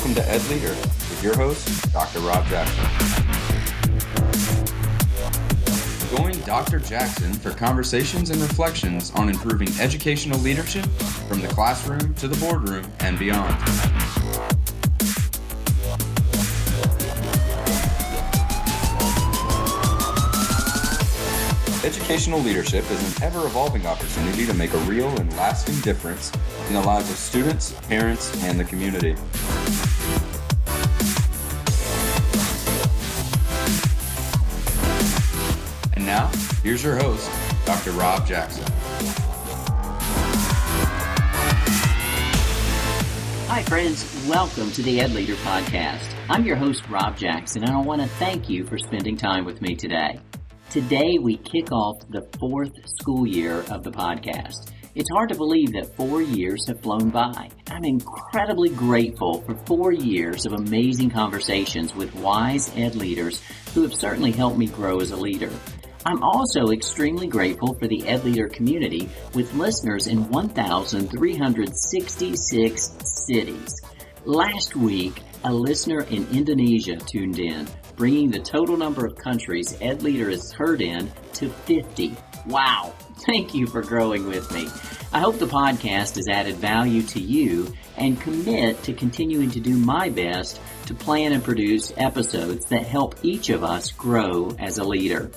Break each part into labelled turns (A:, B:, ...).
A: Welcome to Ed Leader with your host, Dr. Rob Jackson. Join Dr. Jackson for conversations and reflections on improving educational leadership from the classroom to the boardroom and beyond. Educational leadership is an ever-evolving opportunity to make a real and lasting difference in the lives of students, parents, and the community. And now, here's your host, Dr. Rob Jackson.
B: Hi friends, welcome to the Ed Leader Podcast. I'm your host, Rob Jackson, and I want to thank you for spending time with me today. Today, we kick off the 4th school year of the podcast. It's hard to believe that 4 years have flown by. I'm incredibly grateful for 4 years of amazing conversations with wise ed leaders who have certainly helped me grow as a leader. I'm also extremely grateful for the Ed Leader community with listeners in 1,366 cities. Last week, a listener in Indonesia tuned in, bringing the total number of countries Ed Leader is heard in to 50. Wow! Thank you for growing with me. I hope the podcast has added value to you and commit to continuing to do my best to plan and produce episodes that help each of us grow as a leader.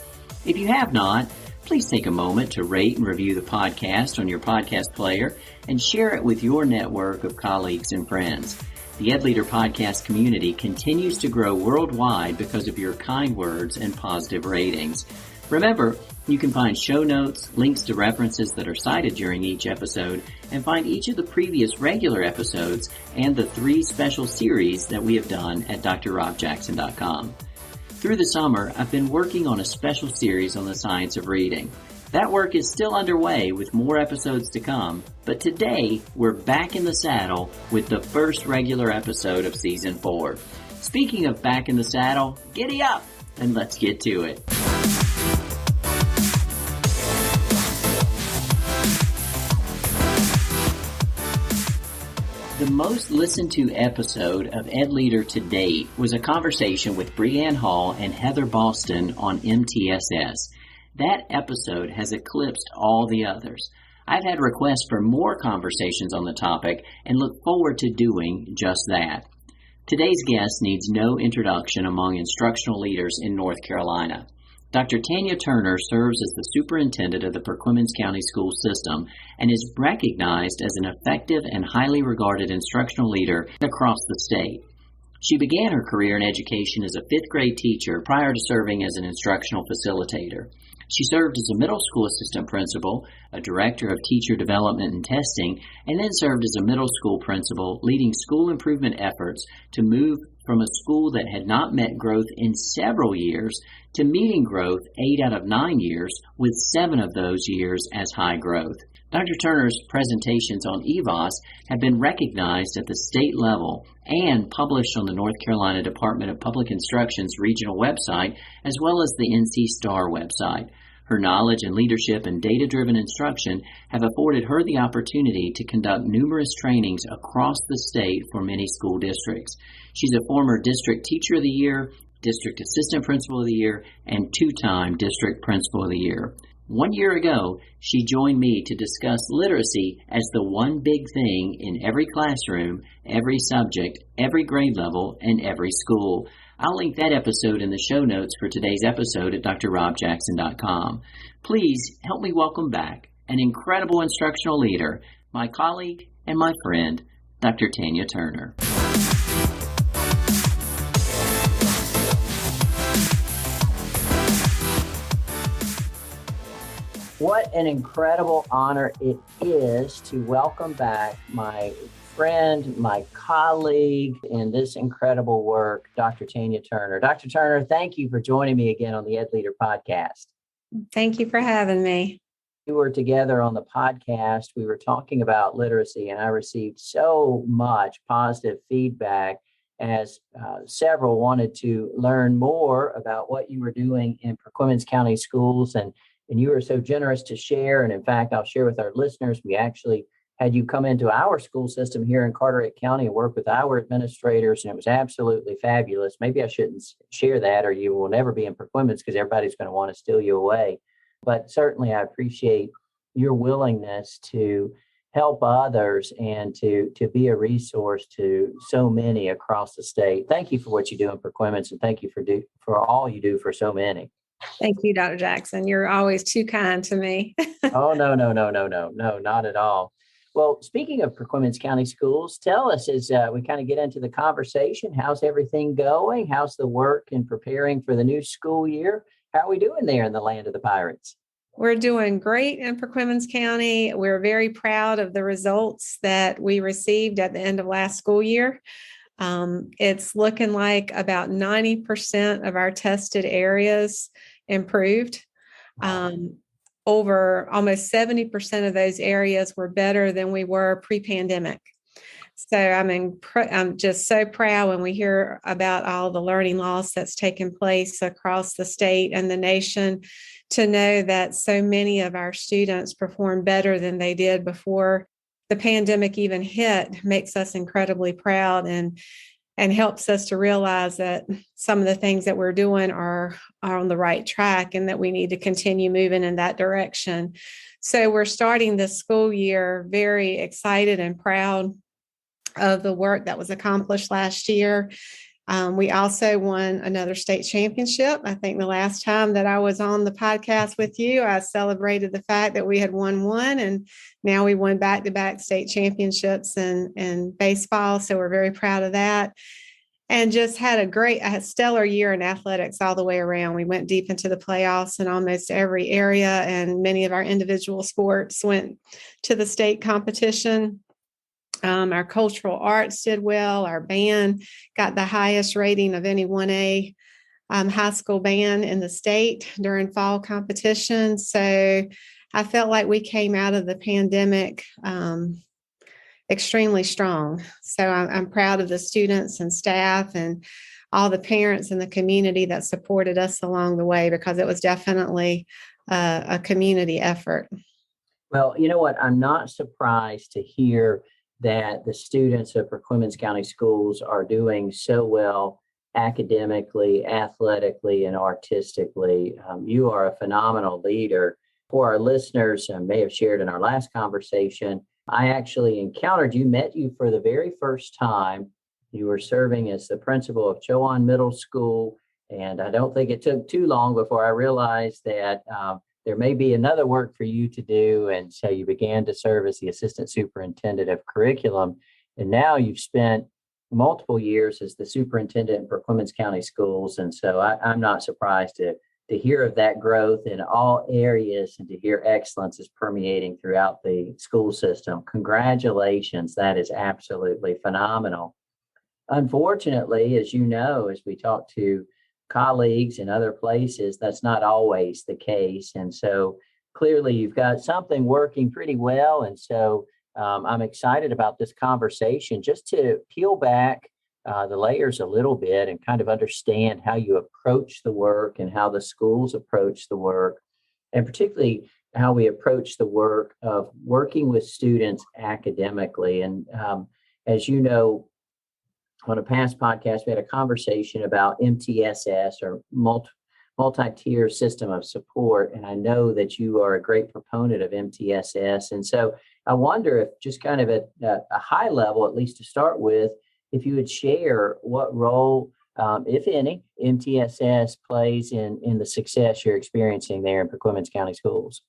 B: If you have not, please take a moment to rate and review the podcast on your podcast player and share it with your network of colleagues and friends. The Ed Leader podcast community continues to grow worldwide because of your kind words and positive ratings. Remember, you can find show notes, links to references that are cited during each episode, and find each of the previous regular episodes and the 3 special series that we have done at drrobjackson.com. Through the summer, I've been working on a special series on the science of reading. That work is still underway with more episodes to come, but today we're back in the saddle with the first regular episode of Season 4. Speaking of back in the saddle, giddy up and let's get to it. The most listened to episode of Ed Leader to date was a conversation with Breanne Hall and Heather Boston on MTSS. That episode has eclipsed all the others. I've had requests for more conversations on the topic and look forward to doing just that. Today's guest needs no introduction among instructional leaders in North Carolina. Dr. Tanya Turner serves as the Superintendent of the Perquimans County School System and is recognized as an effective and highly regarded instructional leader across the state. She began her career in education as a 5th grade teacher prior to serving as an instructional facilitator. She served as a middle school assistant principal, a director of teacher development and testing, and then served as a middle school principal, leading school improvement efforts to move from a school that had not met growth in several years to meeting growth 8 out of 9 years, with 7 of those years as high growth. Dr. Turner's presentations on EVOS have been recognized at the state level and published on the North Carolina Department of Public Instruction's regional website, as well as the NC STAR website. Her knowledge and leadership in data-driven instruction have afforded her the opportunity to conduct numerous trainings across the state for many school districts. She's a former District Teacher of the Year, District Assistant Principal of the Year, and 2-time District Principal of the Year. 1 year ago, she joined me to discuss literacy as the one big thing in every classroom, every subject, every grade level, and every school. I'll link that episode in the show notes for today's episode at drrobjackson.com. Please help me welcome back an incredible instructional leader, my colleague and my friend, Dr. Tanya Turner. What an incredible honor it is to welcome back my friend, my colleague in this incredible work, Dr. Tanya Turner. Dr. Turner, thank you for joining me again on the Ed Leader podcast.
C: Thank you for having me.
B: We were together on the podcast. We were talking about literacy, and I received so much positive feedback as several wanted to learn more about what you were doing in Perquimans County Schools, and you were so generous to share. And in fact, I'll share with our listeners, we actually had you come into our school system here in Carteret County and work with our administrators, and it was absolutely fabulous. Maybe I shouldn't share that, or you will never be in Perquimans because everybody's going to want to steal you away. But certainly I appreciate your willingness to help others and to be a resource to so many across the state. Thank you for what you do in Perquimans, and thank you for all you do for so many.
C: Thank you, Dr. Jackson. You're always too kind to me.
B: Oh, no, not at all. Well, speaking of Perquimans County Schools, tell us as we kind of get into the conversation, how's everything going? How's the work in preparing for the new school year? How are we doing there in the land of the pirates?
C: We're doing great in Perquimans County. We're very proud of the results that we received at the end of last school year. It's looking like about 90% of our tested areas improved. Over almost 70% of those areas were better than we were pre-pandemic. So I'm just so proud when we hear about all the learning loss that's taken place across the state and the nation, to know that so many of our students perform better than they did before the pandemic even hit makes us incredibly proud and helps us to realize that some of the things that we're doing are on the right track and that we need to continue moving in that direction. So we're starting this school year very excited and proud of the work that was accomplished last year. We also won another state championship. I think the last time that I was on the podcast with you, I celebrated the fact that we had won one, and now we won back-to-back state championships in baseball. So we're very proud of that. And just had a stellar year in athletics all the way around. We went deep into the playoffs in almost every area, and many of our individual sports went to the state competition. Our cultural arts did well. Our band got the highest rating of any 1A high school band in the state during fall competition. So I felt like we came out of the pandemic extremely strong. So I'm proud of the students and staff and all the parents in the community that supported us along the way, because it was definitely a community effort.
B: Well, you know what? I'm not surprised to hear that the students of Perquimans County Schools are doing so well academically, athletically, and artistically. You are a phenomenal leader. For our listeners, I may have shared in our last conversation, I actually met you for the very first time. You were serving as the principal of Chowan Middle School, and I don't think it took too long before I realized that there may be another work for you to do. And so you began to serve as the assistant superintendent of curriculum. And now you've spent multiple years as the superintendent in Perquimans County Schools. And so I'm not surprised to hear of that growth in all areas and to hear excellence is permeating throughout the school system. Congratulations. That is absolutely phenomenal. Unfortunately, as you know, as we talk to colleagues in other places, that's not always the case. And so clearly you've got something working pretty well. And so I'm excited about this conversation just to peel back the layers a little bit and kind of understand how you approach the work and how the schools approach the work, and particularly how we approach the work of working with students academically. And as you know, on a past podcast, we had a conversation about MTSS, or multi-tier system of support. And I know that you are a great proponent of MTSS. And so I wonder if, just kind of at a high level, at least to start with, if you would share what role, if any, MTSS plays in the success you're experiencing there in Perquimans County Schools.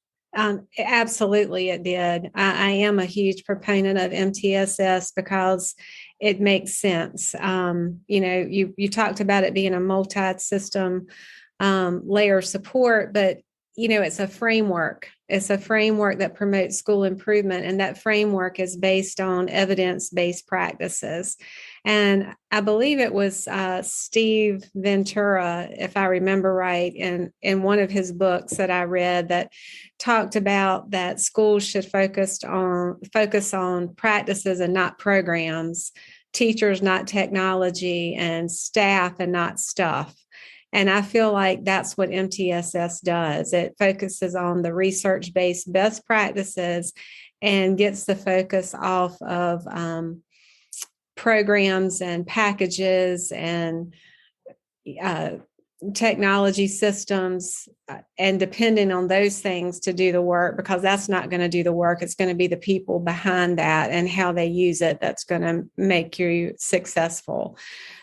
C: Absolutely, it did. I am a huge proponent of MTSS because it makes sense. You talked about it being a multi-system layer of support, but it's a framework. It's a framework that promotes school improvement, and that framework is based on evidence-based practices. And I believe it was Steve Ventura, if I remember right, in one of his books that I read, that talked about that schools should focus on practices and not programs, teachers not technology, and staff and not stuff. And I feel like that's what MTSS does. It focuses on the research-based best practices and gets the focus off of programs and packages and technology systems and depending on those things to do the work, because that's not going to do the work. It's going to be the people behind that and how they use it that's going to make you successful.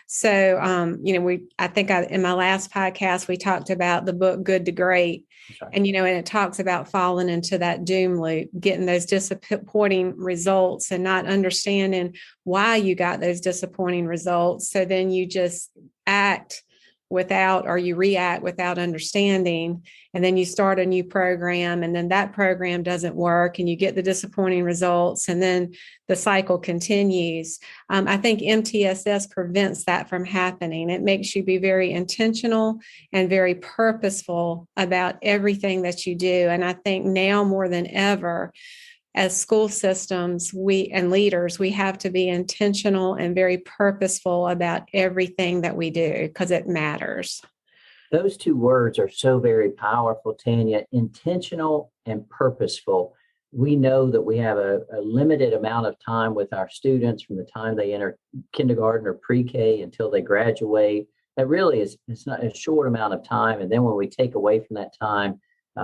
C: So, I think in my last podcast, we talked about the book Good to Great.
B: Right.
C: And, and it talks about falling into that doom loop, getting those disappointing results and not understanding why you got those disappointing results. So then you just act without, or you react without understanding, and then you start a new program, and then that program doesn't work, and you get the disappointing results, and then the cycle continues. I think MTSS prevents that from happening. It makes you be very intentional and very purposeful about everything that you do. And I think now more than ever, as school systems, and leaders, we have to be intentional and very purposeful about everything that we do because it matters.
B: Those two words are so very powerful, Tanya, intentional and purposeful. We know that we have a limited amount of time with our students from the time they enter kindergarten or pre-K until they graduate. That really it's not a short amount of time. And then when we take away from that time,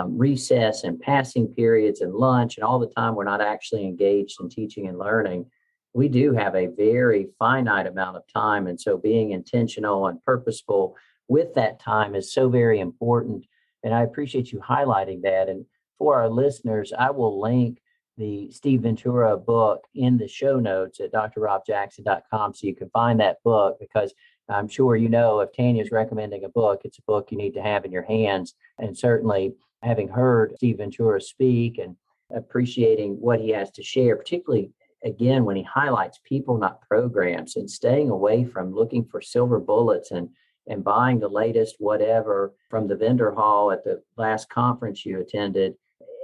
B: recess and passing periods and lunch and all the time we're not actually engaged in teaching and learning, we do have a very finite amount of time. And so being intentional and purposeful with that time is so very important. And I appreciate you highlighting that. And for our listeners, I will link the Steve Ventura book in the show notes at drrobjackson.com so you can find that book, because I'm sure if Tanya's recommending a book, it's a book you need to have in your hands. And certainly having heard Steve Ventura speak and appreciating what he has to share, particularly, again, when he highlights people, not programs, and staying away from looking for silver bullets and buying the latest whatever from the vendor hall at the last conference you attended,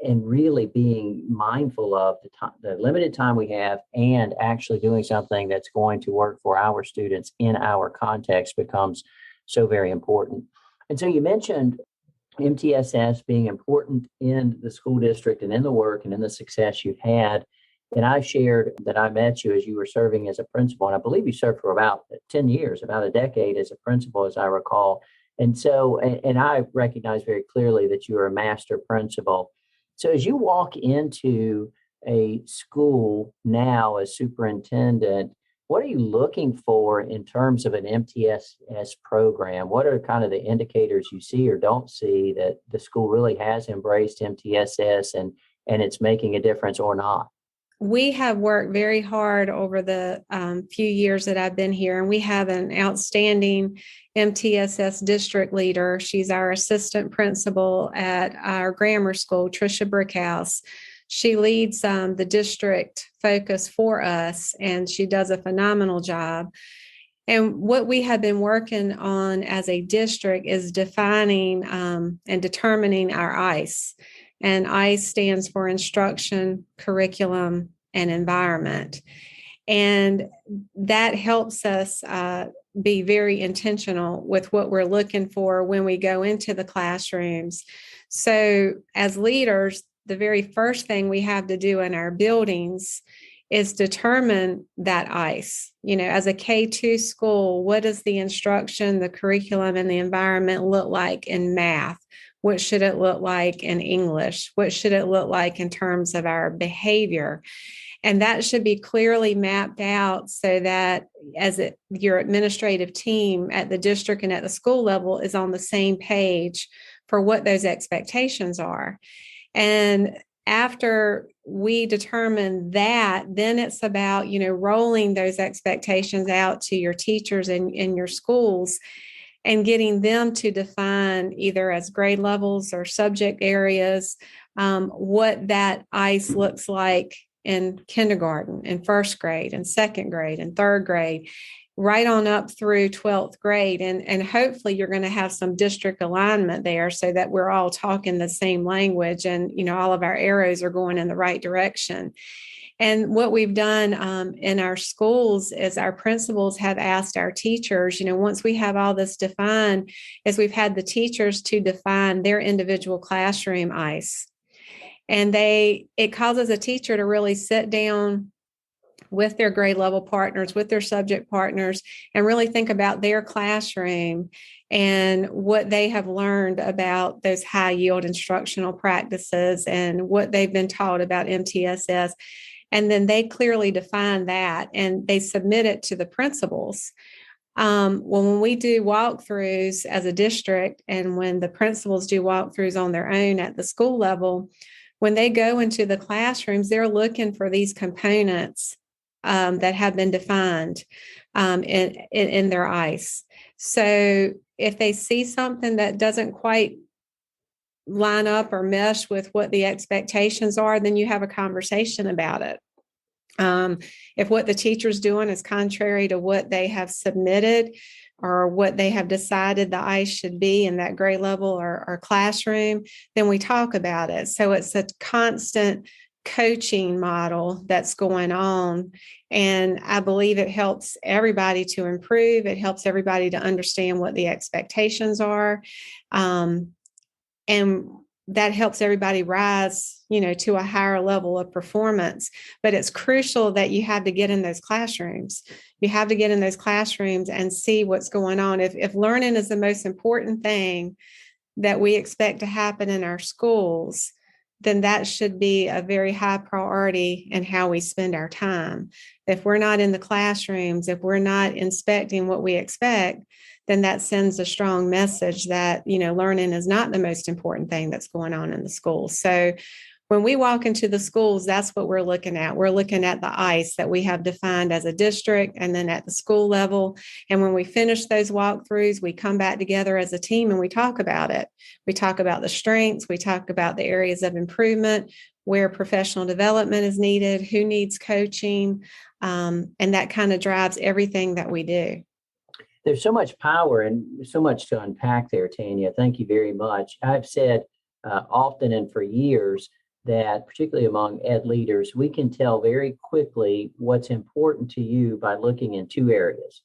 B: and really being mindful of the limited time we have and actually doing something that's going to work for our students in our context becomes so very important. And so you mentioned MTSS being important in the school district and in the work and in the success you've had. And I shared that I met you as you were serving as a principal, and I believe you served for about 10 years, about a decade as a principal, as I recall. And so, and I recognize very clearly that you are a master principal. So as you walk into a school now as superintendent, what are you looking for in terms of an MTSS program? What are kind of the indicators you see or don't see that the school really has embraced MTSS and it's making a difference or not?
C: We have worked very hard over the few years that I've been here, and we have an outstanding MTSS district leader. She's our assistant principal at our grammar school, Tricia Brickhouse. She leads the district focus for us, and she does a phenomenal job. And what we have been working on as a district is defining and determining our ICE. And ICE stands for instruction, curriculum, and environment. And that helps us be very intentional with what we're looking for when we go into the classrooms. So as leaders, the very first thing we have to do in our buildings is determine that ICE. As a K-2 school, what does the instruction, the curriculum, and the environment look like in math? What should it look like in English? What should it look like in terms of our behavior? And that should be clearly mapped out so that your administrative team at the district and at the school level is on the same page for what those expectations are. And after we determine that, then it's about, rolling those expectations out to your teachers in your schools and getting them to define either as grade levels or subject areas, what that ICE looks like in kindergarten, in first grade, and second grade, and third grade. right on up through 12th grade. And hopefully you're going to have some district alignment there so that we're all talking the same language and, all of our arrows are going in the right direction. And what we've done in our schools is our principals have asked our teachers, once we have all this defined, is we've had the teachers to define their individual classroom ICE. And it causes a teacher to really sit down with their grade level partners, with their subject partners, and really think about their classroom and what they have learned about those high yield instructional practices and what they've been taught about MTSS. And then they clearly define that and they submit it to the principals. Well, when we do walkthroughs as a district and when the principals do walkthroughs on their own at the school level, when they go into the classrooms, they're looking for these components that have been defined in their ICE. So if they see something that doesn't quite line up or mesh with what the expectations are, then you have a conversation about it. If what the teacher's doing is contrary to what they have submitted or what they have decided the ICE should be in that grade level or classroom, then we talk about it. So it's a constant coaching model that's going on. And I believe it helps everybody to improve. It helps everybody to understand what the expectations are. And that helps everybody rise, to a higher level of performance. But it's crucial that you have to get in those classrooms. You have to get in those classrooms and see what's going on. If learning is the most important thing that we expect to happen in our schools, then that should be a very high priority in how we spend our time. If we're not in the classrooms, if we're not inspecting what we expect, then that sends a strong message that, learning is not the most important thing that's going on in the school. So when we walk into the schools, that's what we're looking at. We're looking at the ICE that we have defined as a district and then at the school level. And when we finish those walkthroughs, we come back together as a team and we talk about it. We talk about the strengths. We talk about the areas of improvement, where professional development is needed, who needs coaching. And that kind of drives everything that we do.
B: There's so much power and so much to unpack there, Tanya. Thank you very much. I've said often and for years that particularly among ed leaders, we can tell very quickly what's important to you by looking in two areas.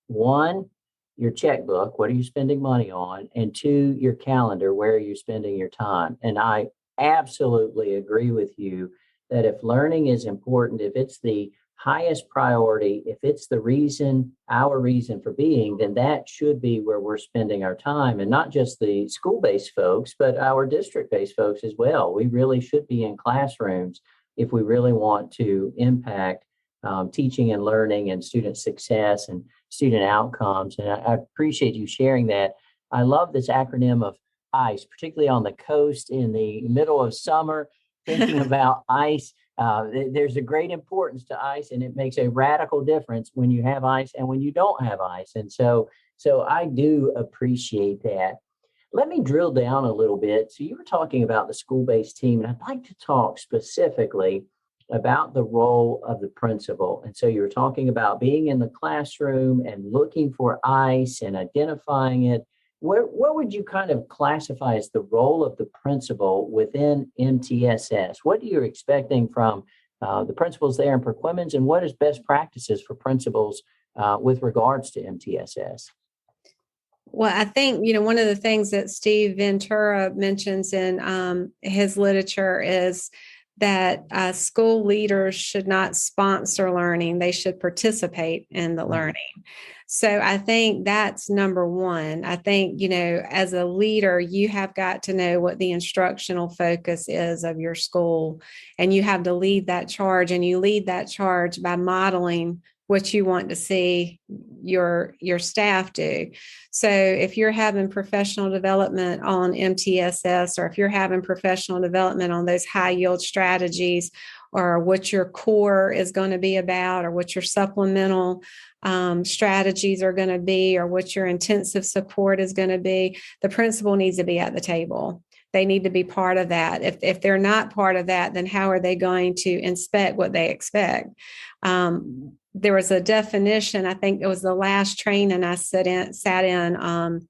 B: One, your checkbook, what are you spending money on? And two, your calendar, where are you spending your time? And I absolutely agree with you that if learning is important, if it's the highest priority, if it's our reason for being, then that should be where we're spending our time, and not just the school-based folks, but our district-based folks as well. We really should be in classrooms if we really want to impact teaching and learning and student success and student outcomes. And I appreciate you sharing that. I love this acronym of ICE, particularly on the coast in the middle of summer, thinking about ICE. There's a great importance to ICE, and it makes a radical difference when you have ICE and when you don't have ICE. And so I do appreciate that. Let me drill down a little bit. So you were talking about the school-based team, and I'd like to talk specifically about the role of the principal. And so you were talking about being in the classroom and looking for ICE and identifying it. What would you kind of classify as the role of the principal within MTSS? What are you expecting from the principals there in Perquimans, and what is best practices for principals with regards to MTSS?
C: Well, I think, one of the things that Steve Ventura mentions in his literature is that school leaders should not sponsor learning. They should participate in the learning. So I think that's number one. I think, as a leader, you have got to know what the instructional focus is of your school, and you have to lead that charge, and you lead that charge by modeling what you want to see your staff do. So if you're having professional development on MTSS, or if you're having professional development on those high yield strategies, or what your core is going to be about, or what your supplemental strategies are going to be, or what your intensive support is going to be, the principal needs to be at the table. They need to be part of that. If they're not part of that, then how are they going to inspect what they expect? There was a definition, I think it was the last training I sat in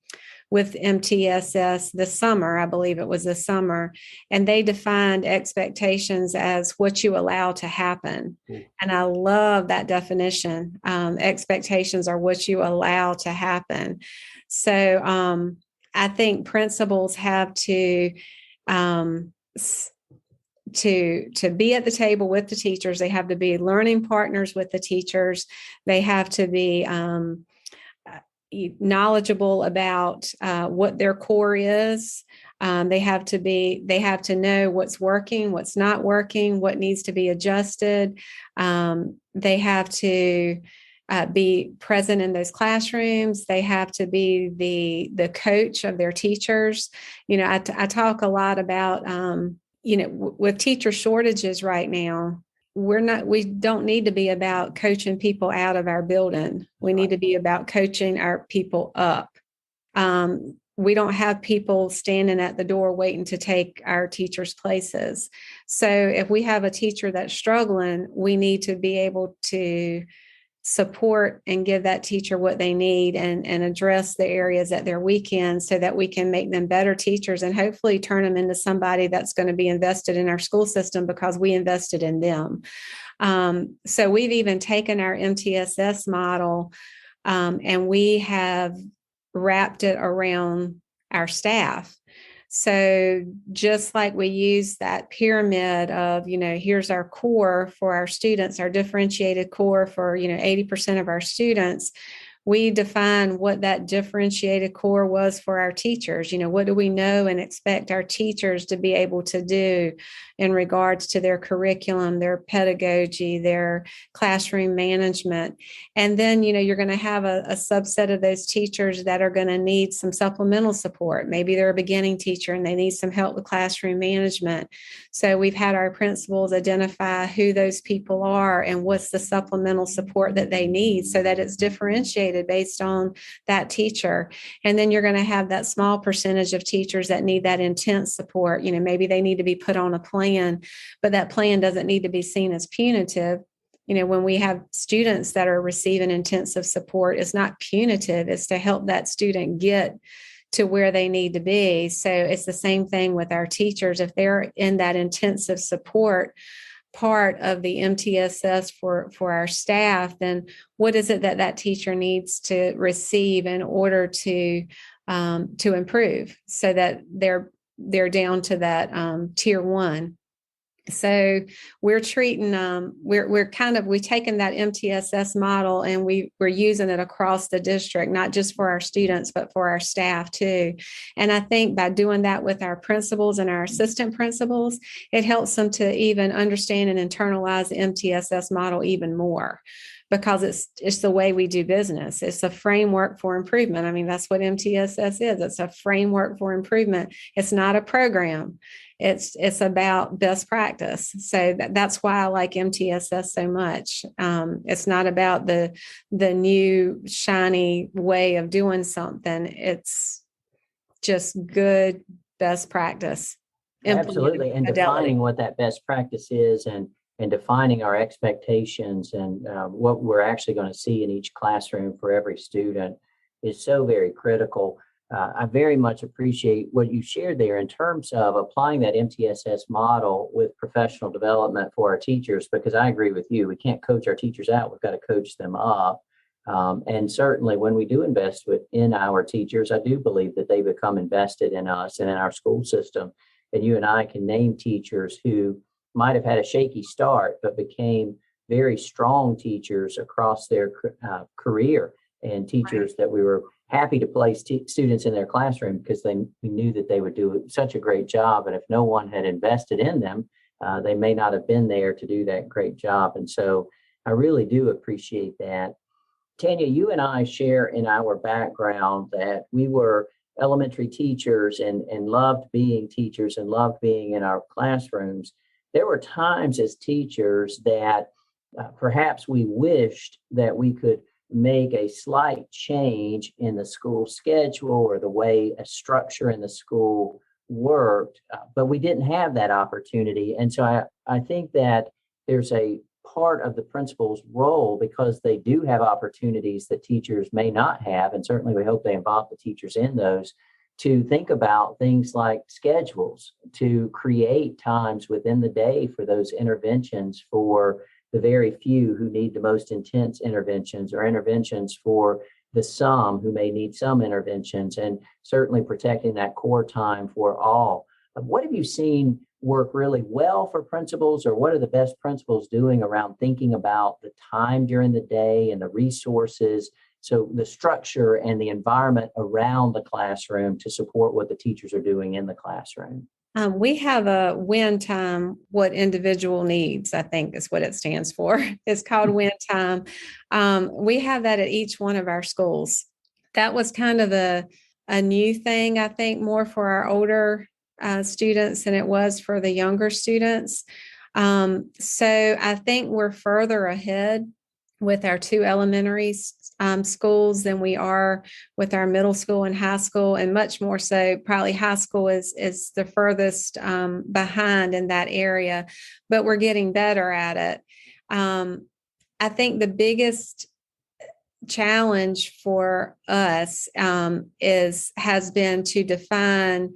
C: with MTSS this summer, I believe it was this summer, and they defined expectations as what you allow to happen. And I love that definition. Expectations are what you allow to happen. So I think principals have to be at the table with the teachers. They have to be learning partners with the teachers. They have to be knowledgeable about what their core is. They have to know what's working, what's not working, what needs to be adjusted. They have to be present in those classrooms. They have to be the coach of their teachers. I talk a lot about, with teacher shortages right now, we don't need to be about coaching people out of our building. We need to be about coaching our people up. We don't have people standing at the door waiting to take our teachers' places. So if we have a teacher that's struggling, we need to be able to support and give that teacher what they need and address the areas that they're weak in so that we can make them better teachers and hopefully turn them into somebody that's going to be invested in our school system because we invested in them. So we've even taken our MTSS model and we have wrapped it around our staff. So just like we use that pyramid of, here's our core for our students, our differentiated core for, 80% of our students, we define what that differentiated core was for our teachers. What do we know and expect our teachers to be able to do in regards to their curriculum, their pedagogy, their classroom management. And then, you're going to have a subset of those teachers that are going to need some supplemental support. Maybe they're a beginning teacher and they need some help with classroom management. So we've had our principals identify who those people are and what's the supplemental support that they need so that it's differentiated based on that teacher. And then you're going to have that small percentage of teachers that need that intense support. Maybe they need to be put on a plan, but that plan doesn't need to be seen as punitive. When we have students that are receiving intensive support, it's not punitive, it's to help that student get to where they need to be. So it's the same thing with our teachers. If they're in that intensive support part of the MTSS for our staff, then what is it that teacher needs to receive in order to improve so that they're down to that tier 1. So we're treating, we've taken that MTSS model and we're using it across the district, not just for our students, but for our staff too. And I think by doing that with our principals and our assistant principals, it helps them to even understand and internalize the MTSS model even more. Because it's the way we do business. It's a framework for improvement. I mean, that's what MTSS is. It's a framework for improvement. It's not a program. It's about best practice. So that's why I like MTSS so much. It's not about the new shiny way of doing something. It's just good best practice.
B: Absolutely. And defining what that best practice is and defining our expectations and what we're actually going to see in each classroom for every student is so very critical. I very much appreciate what you shared there in terms of applying that MTSS model with professional development for our teachers, because I agree with you. We can't coach our teachers out. We've got to coach them up. And certainly when we do invest in our teachers, I do believe that they become invested in us and in our school system. And you and I can name teachers who might have had a shaky start, but became very strong teachers across their career, and teachers that we were happy to place students in their classroom because we knew that they would do such a great job. And if no one had invested in them, they may not have been there to do that great job. And so I really do appreciate that. Tanya, you and I share in our background that we were elementary teachers and loved being teachers and loved being in our classrooms. There were times as teachers that perhaps we wished that we could make a slight change in the school schedule or the way a structure in the school worked, but we didn't have that opportunity. And so I think that there's a part of the principal's role, because they do have opportunities that teachers may not have, and certainly we hope they involve the teachers in those, to think about things like schedules, to create times within the day for those interventions for the very few who need the most intense interventions, or interventions for the some who may need some interventions, and certainly protecting that core time for all. What have you seen work really well for principals, or what are the best principals doing around thinking about the time during the day and the resources, so the structure and the environment around the classroom to support what the teachers are doing in the classroom?
C: We have a win time, what individual needs, I think is what it stands for. It's called win time. We have that at each one of our schools. That was kind of a new thing, I think, more for our older students than it was for the younger students. So I think we're further ahead with our two elementary schools than we are with our middle school and high school, and much more so probably high school is the furthest behind in that area, but we're getting better at it. I think the biggest challenge for us has been to define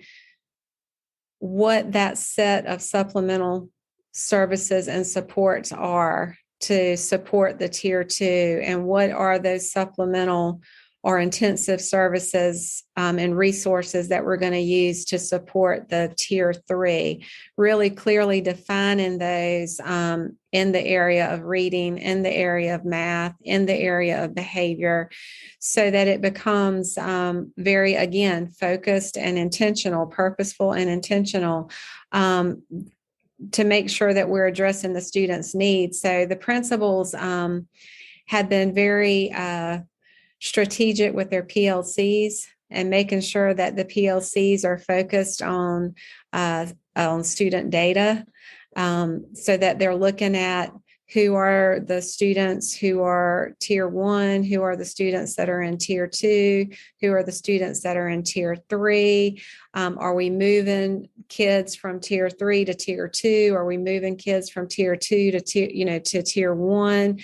C: what that set of supplemental services and supports are to support the tier 2, and what are those supplemental or intensive services and resources that we're going to use to support the tier 3, really clearly defining those in the area of reading, in the area of math, in the area of behavior, so that it becomes very, again, focused and intentional, purposeful and intentional, to make sure that we're addressing the students' needs. So the principals have been very strategic with their PLCs and making sure that the PLCs are focused on student data, so that they're looking at who are the students who are tier 1, who are the students that are in tier 2, who are the students that are in tier 3. Are we moving kids from tier 3 to tier 2? Are we moving kids from tier 2 to tier 1?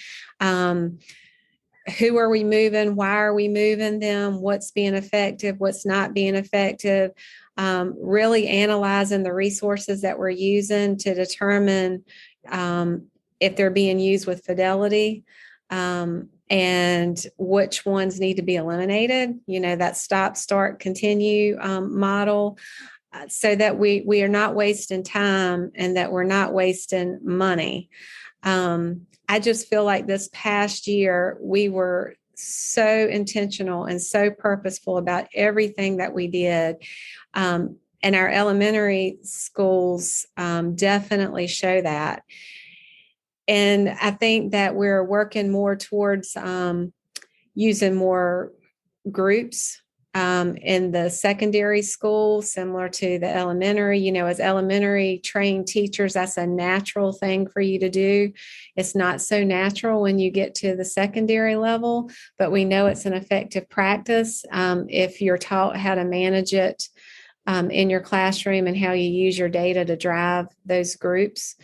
C: Who are we moving? Why are we moving them? What's being effective? What's not being effective? Really analyzing the resources that we're using to determine if they're being used with fidelity, and which ones need to be eliminated, that stop, start, continue model, so that we are not wasting time and that we're not wasting money. I just feel like this past year, we were so intentional and so purposeful about everything that we did. And our elementary schools definitely show that. And I think that we're working more towards using more groups in the secondary school, similar to the elementary. As elementary trained teachers, that's a natural thing for you to do. It's not so natural when you get to the secondary level, but we know it's an effective practice if you're taught how to manage it in your classroom and how you use your data to drive those groups.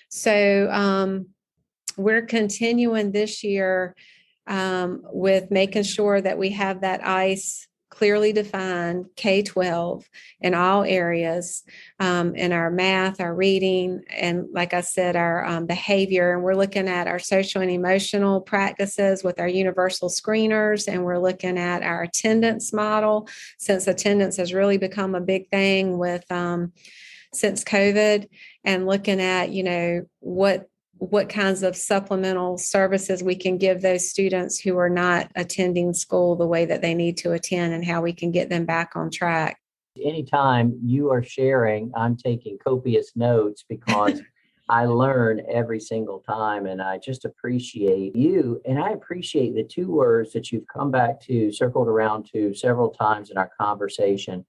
C: So we're continuing this year with making sure that we have that ICE clearly defined K-12 in all areas, in our math, our reading, and like I said, our behavior. And we're looking at our social and emotional practices with our universal screeners, and we're looking at our attendance model, since attendance has really become a big thing with since COVID, and looking at, what kinds of supplemental services we can give those students who are not attending school the way that they need to attend, and how we can get them back on track.
B: Anytime you are sharing, I'm taking copious notes because I learn every single time, and I just appreciate you. And I appreciate the two words that you've come back to, circled around to several times in our conversation: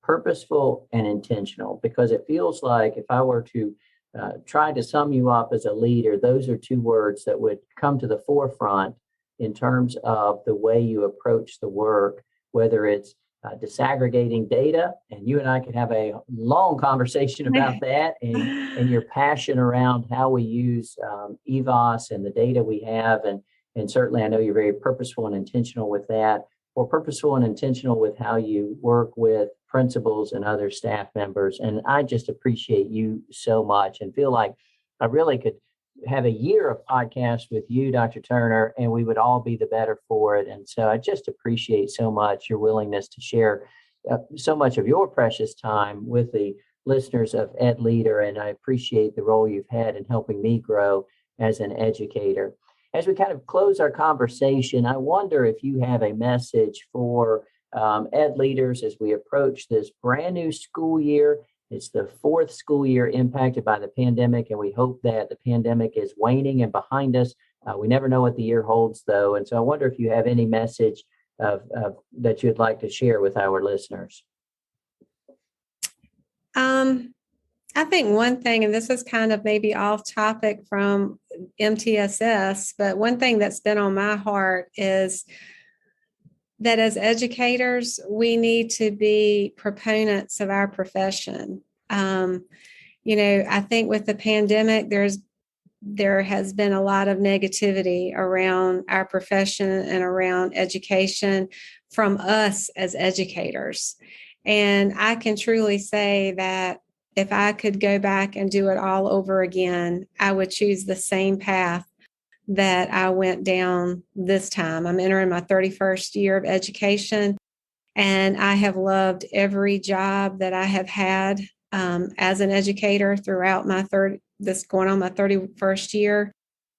B: purposeful and intentional, because it feels like if I were to try to sum you up as a leader, those are two words that would come to the forefront in terms of the way you approach the work, whether it's disaggregating data, and you and I could have a long conversation about that and your passion around how we use EVOS and the data we have. And certainly I know you're very purposeful and intentional with that, or purposeful and intentional with how you work with principals and other staff members. And I just appreciate you so much and feel like I really could have a year of podcasts with you, Dr. Turner, and we would all be the better for it. And so I just appreciate so much your willingness to share so much of your precious time with the listeners of Ed Leader. And I appreciate the role you've had in helping me grow as an educator. As we kind of close our conversation, I wonder if you have a message for Ed leaders as we approach this brand new school year. It's the fourth school year impacted by the pandemic, and we hope that the pandemic is waning and behind us. We never know what the year holds, though. And so I wonder if you have any message that you'd like to share with our listeners.
C: I think one thing, and this is kind of maybe off topic from MTSS, but one thing that's been on my heart is that as educators, we need to be proponents of our profession. I think with the pandemic, there has been a lot of negativity around our profession and around education from us as educators. And I can truly say that if I could go back and do it all over again, I would choose the same path that I went down this time. I'm entering my 31st year of education, and I have loved every job that I have had as an educator throughout my going on my 31st year.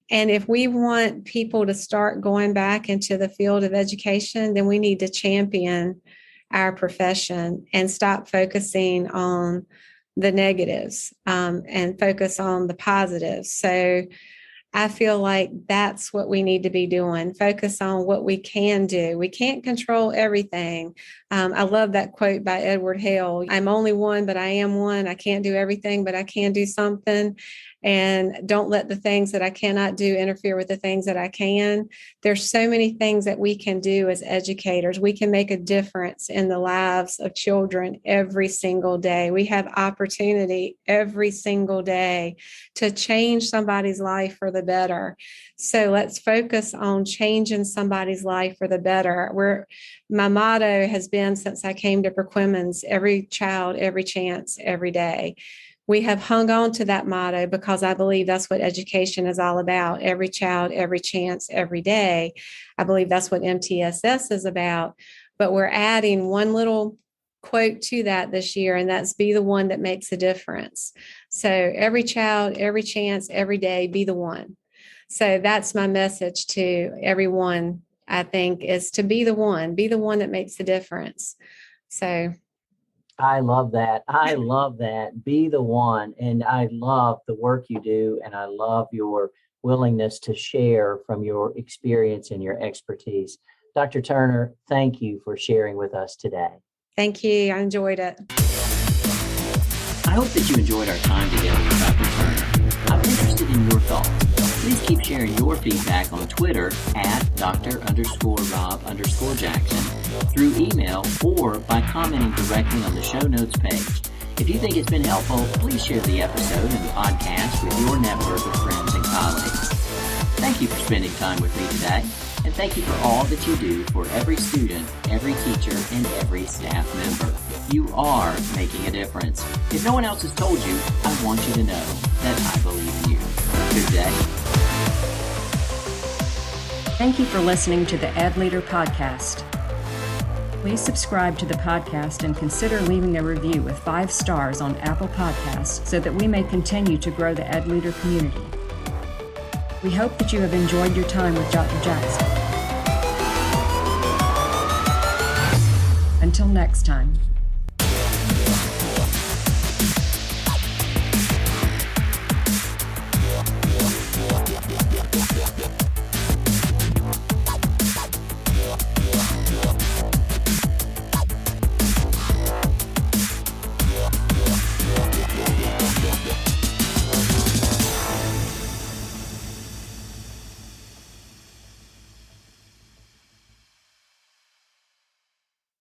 C: And if we want people to start going back into the field of education, then we need to champion our profession and stop focusing on the negatives and focus on the positives. So I feel like that's what we need to be doing. Focus on what we can do. We can't control everything. I love that quote by Edward Hale. I'm only one, but I am one. I can't do everything, but I can do something. And don't let the things that I cannot do interfere with the things that I can. There's so many things that we can do as educators. We can make a difference in the lives of children every single day. We have opportunity every single day to change somebody's life for the better. So let's focus on changing somebody's life for the better. My motto has been since I came to Perquimans, every child, every chance, every day. We have hung on to that motto because I believe that's what education is all about. Every child, every chance, every day. I believe that's what MTSS is about. But we're adding one little quote to that this year, and that's be the one that makes a difference. So every child, every chance, every day, be the one. So that's my message to everyone, I think, is to be the one that makes the difference. So
B: I love that. I love that. Be the one. And I love the work you do. And I love your willingness to share from your experience and your expertise. Dr. Turner, thank you for sharing with us today.
C: Thank you. I enjoyed it.
B: I hope that you enjoyed our time together with Dr. Turner. I'm interested in your thoughts. Please keep sharing your feedback on Twitter at Dr._Rob_Jackson, through email, or by commenting directly on the show notes page. If you think it's been helpful, please share the episode and the podcast with your network of friends and colleagues. Thank you for spending time with me today, and thank you for all that you do for every student, every teacher, and every staff member. You are making a difference. If no one else has told you, I want you to know that I believe in you. Good day.
D: Thank you for listening to the Ed Leader Podcast. Please subscribe to the podcast and consider leaving a review with 5 stars on Apple Podcasts so that we may continue to grow the Ed Leader community. We hope that you have enjoyed your time with Dr. Jackson. Until next time.